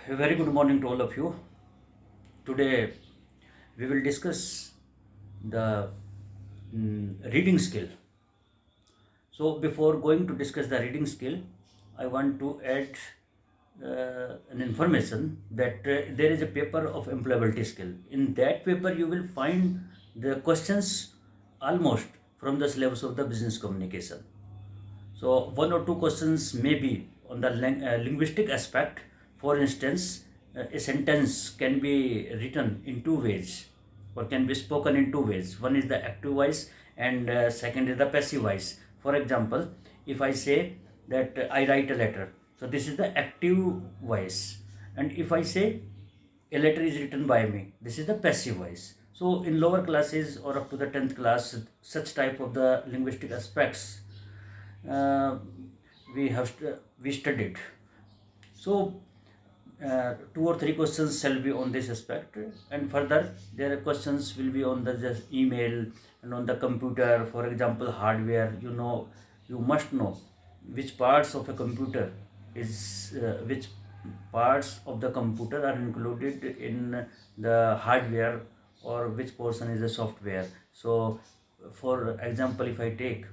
A very good morning to all of you. Today we will discuss the reading skill. So before going to discuss the reading skill, I want to add an information that there is a paper of employability skill. In that paper, you will find the questions almost from the syllabus of the business communication. So one or two questions may be on the linguistic aspect. For instance, a sentence can be written in two ways or can be spoken in two ways. One is the active voice and second is the passive voice. For example, if I say that I write a letter, so this is the active voice. And if I say a letter is written by me, this is the passive voice. So in lower classes or up to the 10th class, such type of the linguistic aspects uh, we studied. So two or three questions shall be on this aspect, and further there are questions will be on the just email and on the computer. For example, hardware. You must know which parts of a computer is which parts of the computer are included in the hardware or which portion is the software. So for example, if I take,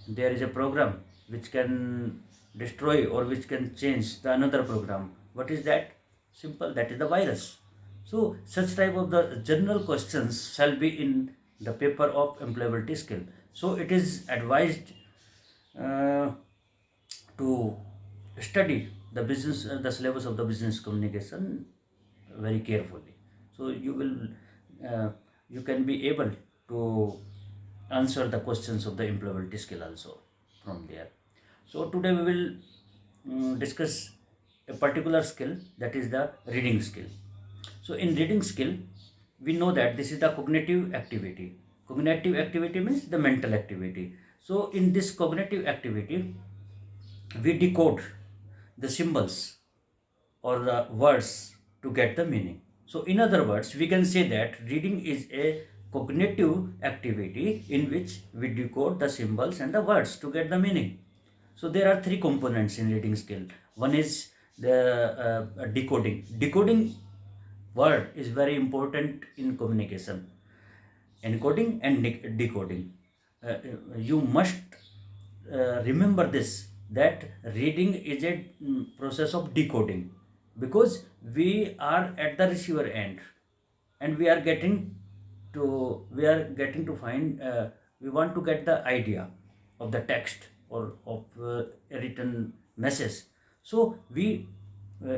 there is a program which can destroy or which can change the another program. What is that? Simple, that is the virus. So such type of the general questions shall be in the paper of employability skill. So it is advised uh, to study the syllabus of the business communication very carefully. So uh, you can be able to answer the questions of the employability skill also from there. So today we will discuss a particular skill, that is the reading skill. So in reading skill, we know that this is the cognitive activity. Cognitive activity means the mental activity. So in this cognitive activity, we decode the symbols or the words to get the meaning. So, in other words, we can say that reading is a cognitive activity in which we decode the symbols and the words to get the meaning. So, there are three components in reading skill. One is the decoding. Decoding word is very important in communication. Encoding and decoding. You must remember this, that reading is a process of decoding, because we are at the receiver end and we are getting to find we want to get the idea of the text or of a written message. So we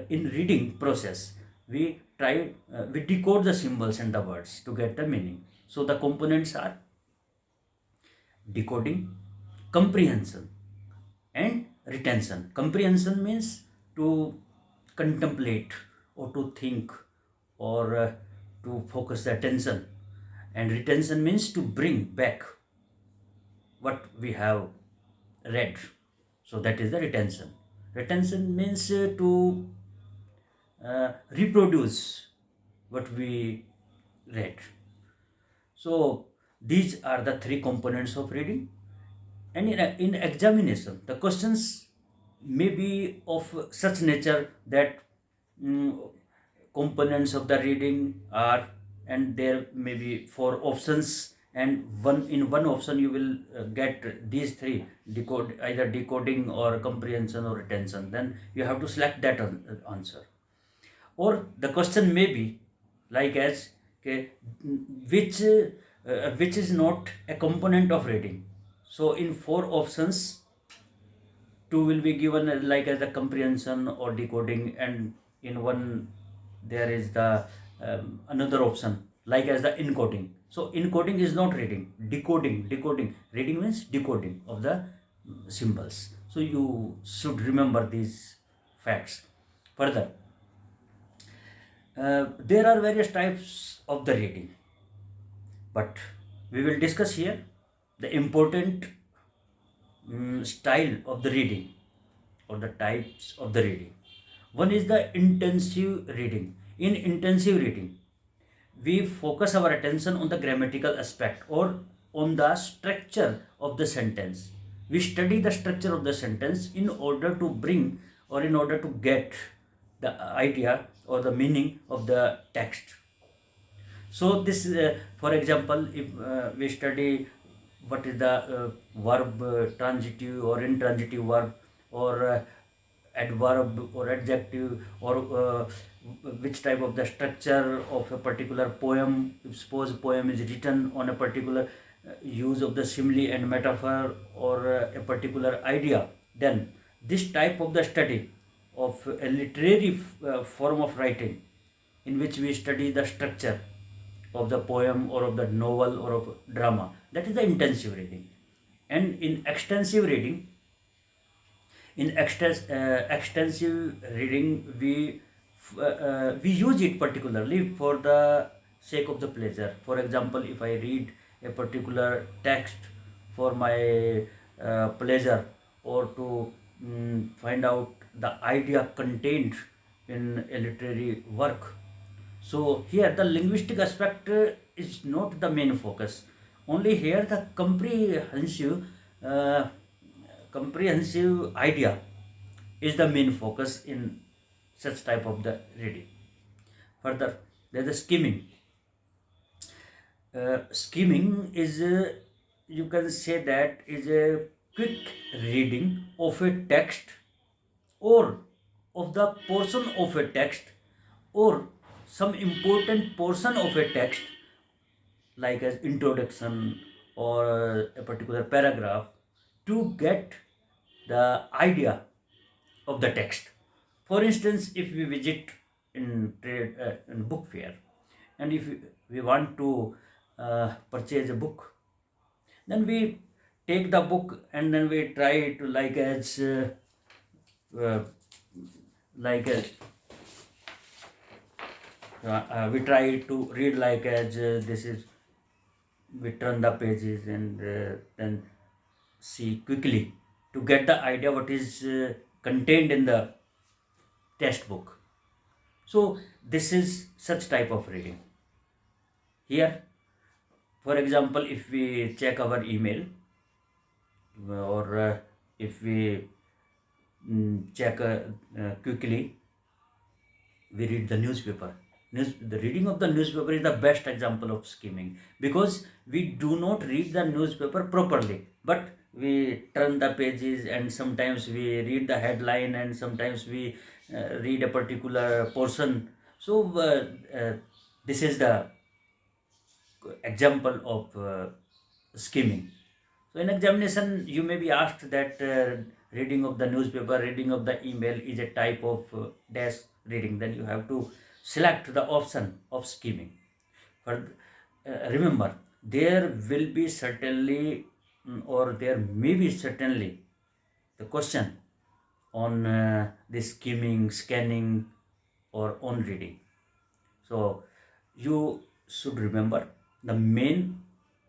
in reading process, we decode the symbols and the words to get the meaning. So the components are decoding, comprehension, and retention. Comprehension means to contemplate or to think or to focus the attention, and retention means to bring back what we have read. So that is the retention. Retention means to reproduce what we read. So these are the three components of reading. And in examination, the questions may be of such nature that mm, components of the reading are, and there may be four options, and one option you will get these three: decode, either decoding or comprehension or retention. Then you have to select that answer. Or the question may be like as, okay, which is not a component of reading. So in four options, two will be given like as the comprehension or decoding, and in one there is the another option like as the encoding. So encoding is not reading. Decoding, reading means decoding of the symbols. So you should remember these facts. Further, there are various types of the reading, but we will discuss here the important style of the reading or the types of the reading. One is the intensive reading. In intensive reading, we focus our attention on the grammatical aspect or on the structure of the sentence. We study the structure of the sentence in order to bring or in order to get the idea or the meaning of the text. So this, for example, if we study what is the verb, transitive or intransitive verb, or adverb or adjective, or which type of the structure of a particular poem. If suppose poem is written on a particular use of the simile and metaphor, or a particular idea, then this type of the study of a literary form of writing, in which we study the structure of the poem or of the novel or of drama, that is the intensive reading. And in extensive reading, extensive reading, we use it particularly for the sake of the pleasure. For example, if I read a particular text for my pleasure, or to find out the idea contained in a literary work, so here the linguistic aspect is not the main focus. Only here the uh, comprehensive idea is the main focus in such type of the reading. Further, there is the skimming. Skimming is, you can say that, is a quick reading of a text, or of the portion of a text, or some important portion of a text, like as introduction or a particular paragraph, to get the idea of the text. For instance, if we visit in book fair, and if we want to purchase a book, then we take the book and then we try to uh, like as we try to read like as this is, we turn the pages and then see quickly to get the idea what is contained in the textbook. So this is such type of reading. Here, for example, if we check our email, or if we check quickly, we read the newspaper. The reading of the newspaper is the best example of skimming, because we do not read the newspaper properly, but we turn the pages, and sometimes we read the headline, and sometimes we read a particular portion. So this is the example of skimming. So in examination, you may be asked that reading of the newspaper, reading of the email is a type of dash reading. Then you have to select the option of skimming. For remember, there will be certainly, or there may be certainly, the question on this skimming, scanning, or on reading. So you should remember the main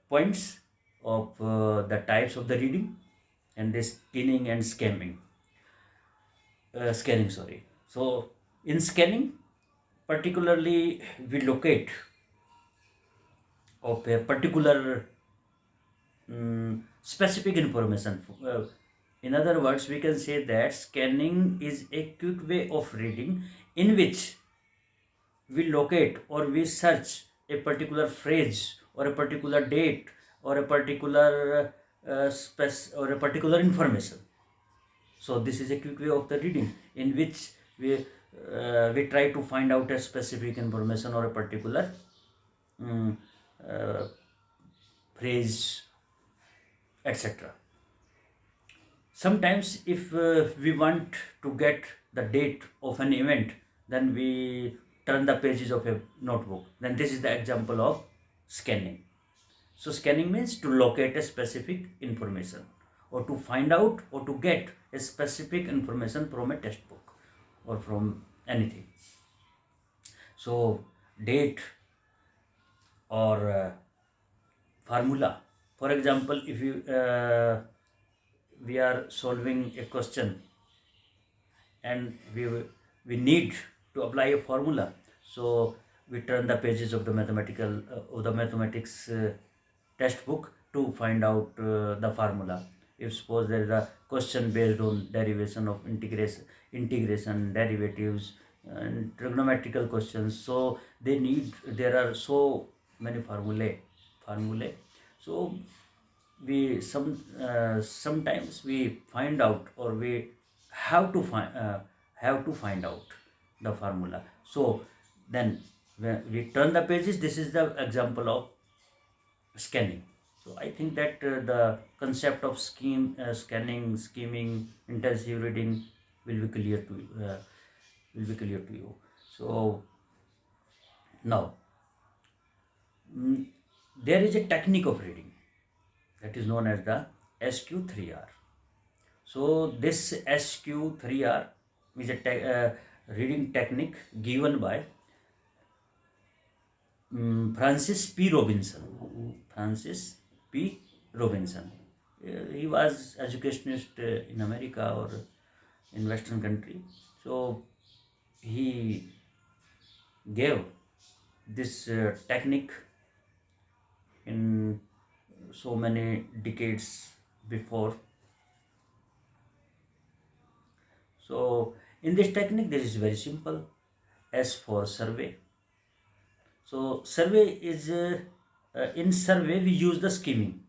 points of the types of the reading, and this skinning and scanning. Sorry. So in scanning, particularly we locate of a particular specific information. In other words, we can say that scanning is a quick way of reading, in which we locate or we search a particular phrase, or a particular date, or a particular or a particular information. So this is a quick way of the reading, in which we try to find out a specific information or a particular um, uh, phrase, etc. Sometimes, if we want to get the date of an event, then we turn the pages of a notebook. Then this is the example of scanning. So scanning means to locate a specific information, or to find out or to get a specific information from a textbook or from anything. So date or formula. For example, if we are solving a question, and we need to apply a formula, so we turn the pages of the mathematics textbook to find out the formula. If suppose there is a question based on derivation of integration, derivatives, and trigonometrical questions. So there are so many formulae. So we sometimes we find out, or we have to find out the formula. So then when we turn the pages, this is the example of scanning. So I think that the concept of scanning, scheming, intensive reading will be clear to you. So now, mm, there is a technique of reading that is known as the SQ3R. So this SQ3R is a reading technique given by Francis P. Robinson. Francis P. Robinson. He was educationist in America or in Western country. So he gave this technique in so many decades before. So in this technique, this is very simple. S for survey. So survey is in survey we use the scheming.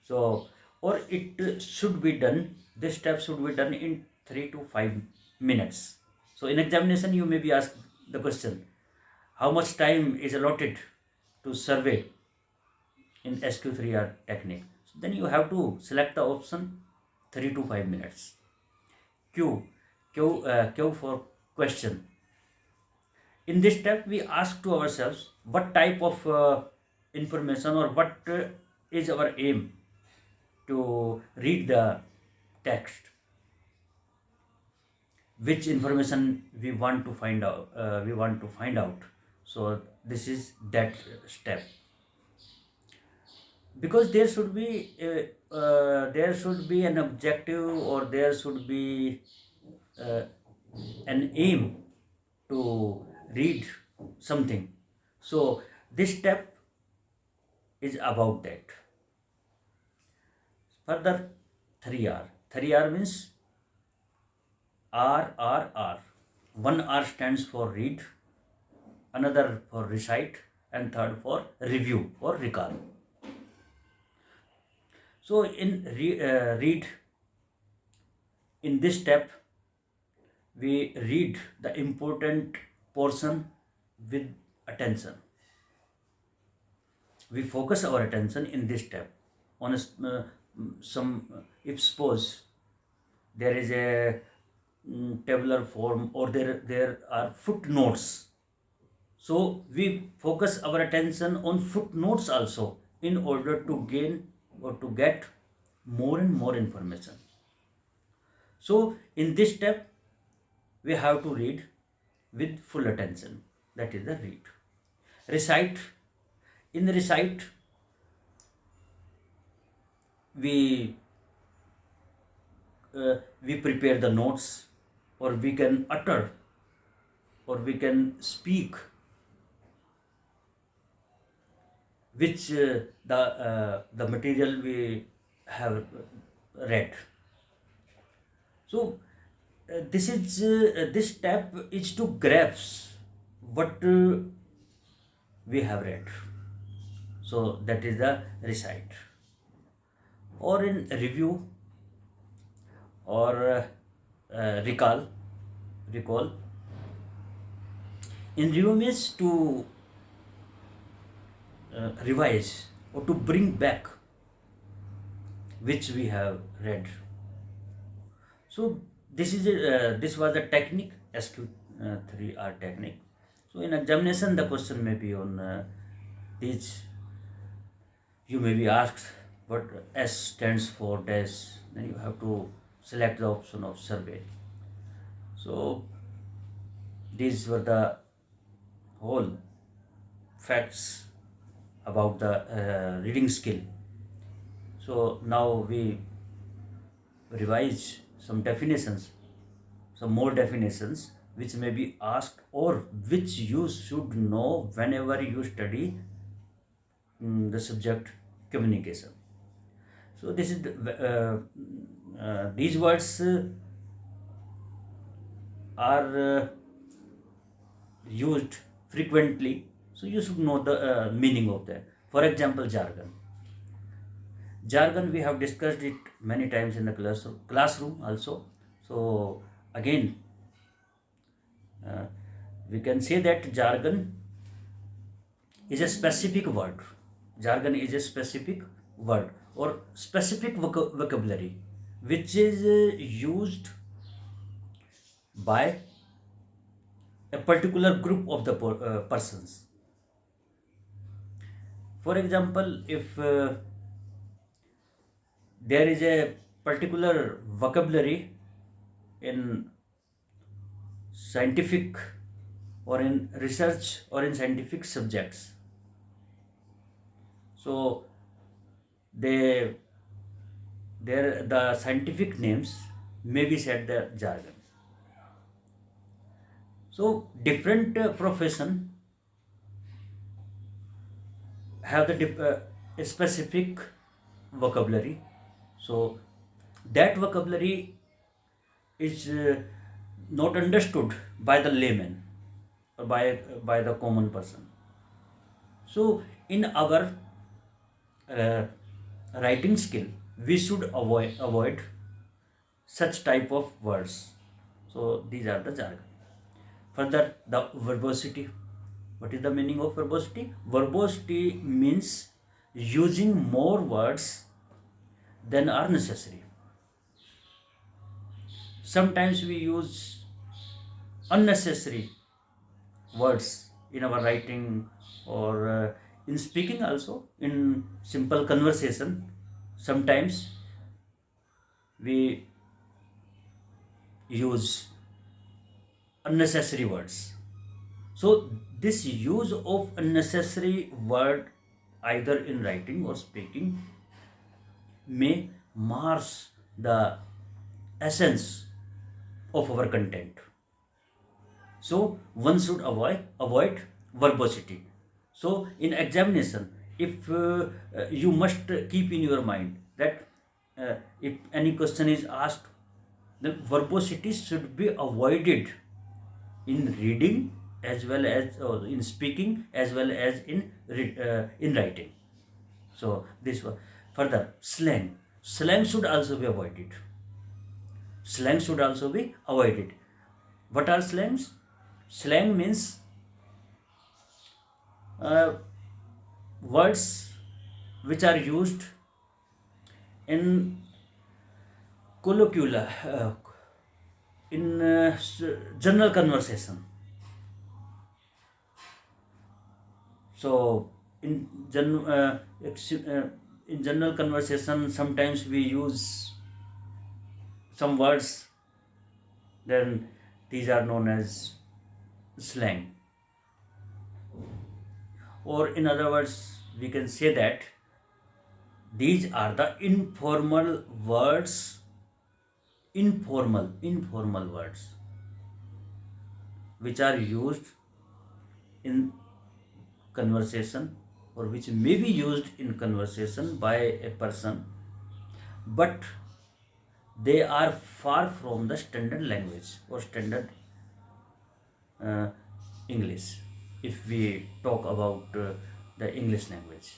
So or it should be done. This step should be done in 3 to 5 minutes. So in examination, you may be asked the question: how much time is allotted to survey in SQ3R technique? So then you have to select the option 3 to 5 minutes. Q, Q for question. In this step, we ask to ourselves what type of information, or what is our aim to read the text, which information we want to find out. So this is that step, because there should be an objective, or there should be uh, an aim to read something. So this step is about that. Further, 3R. 3R means RRR. One R stands for read, another for recite, and third for review or recall. So in read, in this step, we read the important portion with attention. We focus our attention in this step on some. If suppose there is a tabular form, or there are footnotes, so we focus our attention on footnotes also, in order to gain or to get more and more information. So in this step, we have to read with full attention. That is the read. Recite. In recite, we we prepare the notes, or we can utter, or we can speak, which the material we have read. So this step is to grasp what we have read. So that is the recite. Or in review, or recall. In review means to revise, or to bring back which we have read. So this was the technique, SQ3R technique. So in examination, the question may be on these. You may be asked what S stands for dash. Then you have to select the option of survey. So these were the whole facts about the reading skill. So now we revise some more definitions, which may be asked, or which you should know whenever you study the subject communication. So this is these words are used frequently, so you should know the meaning of that. For example, jargon. Jargon, we have discussed it many times in the classroom also. So again, uh, we can say that jargon is a specific word. Jargon is a specific word or specific vocabulary which is used by a particular group of the persons. For example, if there is a particular vocabulary in scientific or in research or in scientific subjects, so they the scientific names may be said the jargon. So different profession have the a specific vocabulary. So that vocabulary is not understood by the layman or by the common person. So in our uh, writing skill, we should avoid such type of words. So these are the jargon. Further, the verbosity. What is the meaning of verbosity? Verbosity means using more words than are necessary. Sometimes we use unnecessary words in our writing or in speaking also. In simple conversation, sometimes we use unnecessary words. So this use of unnecessary word either in writing or speaking may mars the essence of our content. So one should avoid verbosity. So in examination, if you must keep in your mind that if any question is asked, then verbosity should be avoided in reading as well as in speaking as well as in writing. So this one. Further, slang should also be avoided. Slang should also be avoided. What are slangs? Slang means uh, words which are used in colloquial, in general conversation. So in general conversation, sometimes we use some words. Then these are known as slang. Or in other words, we can say that these are the informal words which are used in conversation or which may be used in conversation by a person, but they are far from the standard language or standard uh, English, if we talk about the English language.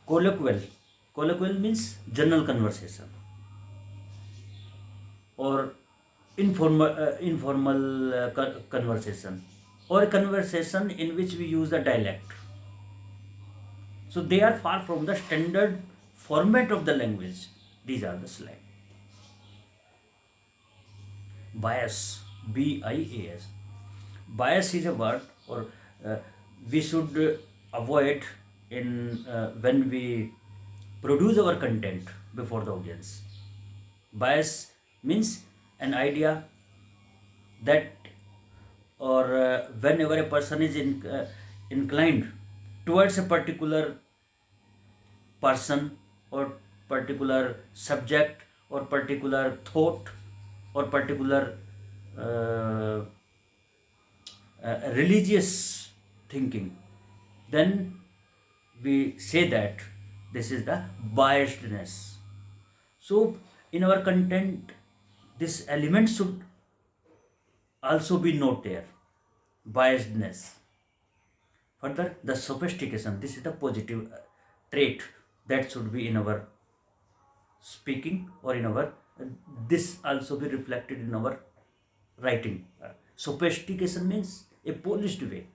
Colloquial means general conversation or informal conversation or a conversation in which we use the dialect. So they are far from the standard format of the language. These are the slang. Bias, BIAS. Bias is a word, or we should avoid in when we produce our content before the audience. Bias means an idea that, or whenever a person is inclined towards a particular person or particular subject or particular thought or particular uh, religious thinking, then we say that this is the biasedness. So in our content, this element should also be not there. Biasedness. Further, the sophistication. This is the positive trait that should be in our speaking or in our this also be reflected in our writing. Sophistication means a polished way,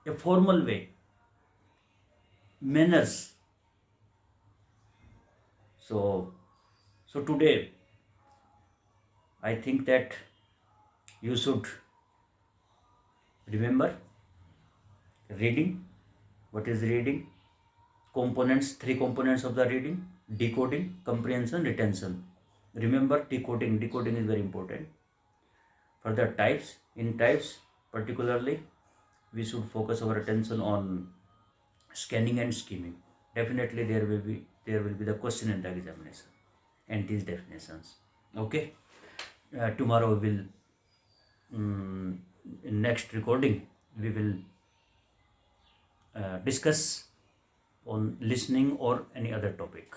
a formal way, manners. So today I think that you should remember reading. What is reading? Components, three components of the reading: decoding, comprehension, retention. Remember decoding. Decoding is very important. For the types, in types particularly, we should focus our attention on scanning and skimming. Definitely there will be the question in the examination and these definitions. Okay. Tomorrow we will, in next recording we will discuss on listening or any other topic.